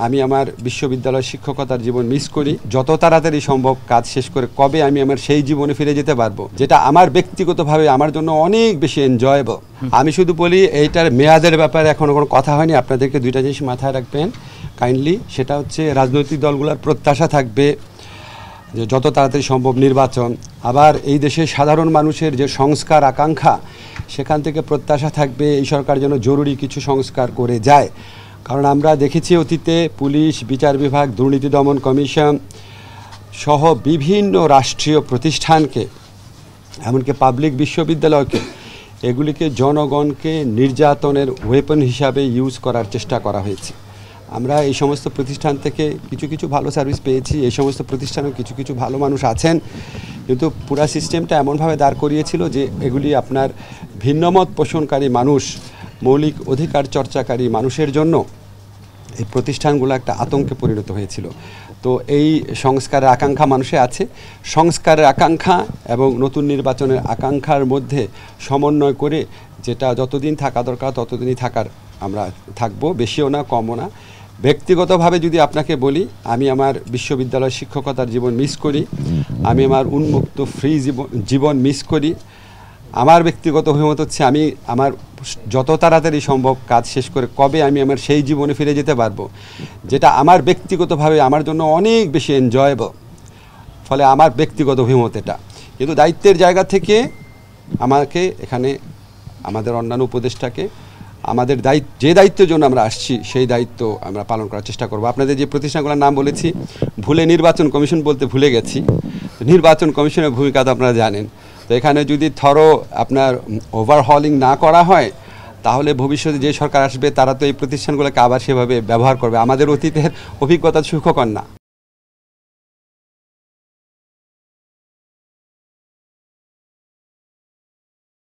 আমি আমার বিশ্ববিদ্যালয় শিক্ষকতার জীবন মিস করি। যত তাড়াতাড়ি সম্ভব কাজ শেষ করে কবে আমি আমার সেই জীবনে ফিরে যেতে পারবো, যেটা আমার ব্যক্তিগতভাবে আমার জন্য অনেক বেশি এনজয়েবল। আমি শুধু বলি এইটার মেয়াদের ব্যাপারে এখনো কোনো কথা হয়নি। আপনাদেরকে দুইটা জিনিস মাথায় রাখবেন কাইন্ডলি। সেটা হচ্ছে রাজনৈতিক দলগুলোর প্রত্যাশা থাকবে যে যত তাড়াতাড়ি সম্ভব নির্বাচন। আবার এই দেশে সাধারণ মানুষের যে সংস্কার আকাঙ্ক্ষা, সেখান থেকে প্রত্যাশা থাকবে এই সরকার যেন জরুরি কিছু সংস্কার করে যায়। কারণ আমরা দেখেছি অতীতে পুলিশ, বিচার বিভাগ, দুর্নীতি দমন কমিশন সহ বিভিন্ন রাষ্ট্রীয় প্রতিষ্ঠানকে, এমনকি পাবলিক বিশ্ববিদ্যালয়কে, এগুলিকে জনগণকে নির্যাতনের ওয়েপন হিসাবে ইউজ করার চেষ্টা করা হয়েছে। আমরা এই সমস্ত প্রতিষ্ঠান থেকে কিছু কিছু ভালো সার্ভিস পেয়েছি, এই সমস্ত প্রতিষ্ঠানেও কিছু কিছু ভালো মানুষ আছেন, কিন্তু পুরা সিস্টেমটা এমনভাবে দাঁড় করিয়েছিল যে এগুলি আপনার ভিন্নমত পোষণকারী মানুষ, মৌলিক অধিকার চর্চাকারী মানুষের জন্য এই প্রতিষ্ঠানগুলো একটা আতঙ্কে পরিণত হয়েছিল। তো এই সংস্কারের আকাঙ্ক্ষা মানুষে আছে। সংস্কারের আকাঙ্ক্ষা এবং নতুন নির্বাচনের আকাঙ্ক্ষার মধ্যে সমন্বয় করে যেটা যতদিন থাকা দরকার ততদিনই থাকার আমরা থাকবো, বেশিও না কমও না। ব্যক্তিগতভাবে যদি আপনাকে বলি, আমি আমার বিশ্ববিদ্যালয় শিক্ষকতার জীবন মিস করি, আমি আমার উন্মুক্ত ফ্রি জীবন মিস করি। আমার ব্যক্তিগত অভিমত হচ্ছে আমি আমার যত তাড়াতাড়ি সম্ভব কাজ শেষ করে কবে আমি আমার সেই জীবনে ফিরে যেতে পারবো, যেটা আমার ব্যক্তিগতভাবে আমার জন্য অনেক বেশি এনজয়েবল। ফলে আমার ব্যক্তিগত অভিমত এটা। কিন্তু দায়িত্বের জায়গা থেকে আমাকে এখানে আমাদের অন্যান্য উপদেষ্টাকে আমাদের যে দায়িত্বের জন্য আমরা আসছি সেই দায়িত্ব আমরা পালন করার চেষ্টা করব। আপনাদের যে প্রতিষ্ঠানগুলোর নাম বলেছি, ভুলে নির্বাচন কমিশন বলতে ভুলে গেছি। নির্বাচন কমিশনের ভূমিকা তো আপনারা জানেন। তো এখানে যদি আপনার ওভারহলিং না করা হয়, তাহলে ভবিষ্যতে যে সরকার আসবে তারা তো এই প্রতিষ্ঠানগুলোকে আবার সেভাবে ব্যবহার করবে। আমাদের অতীতের অভিজ্ঞতা সুখকর না।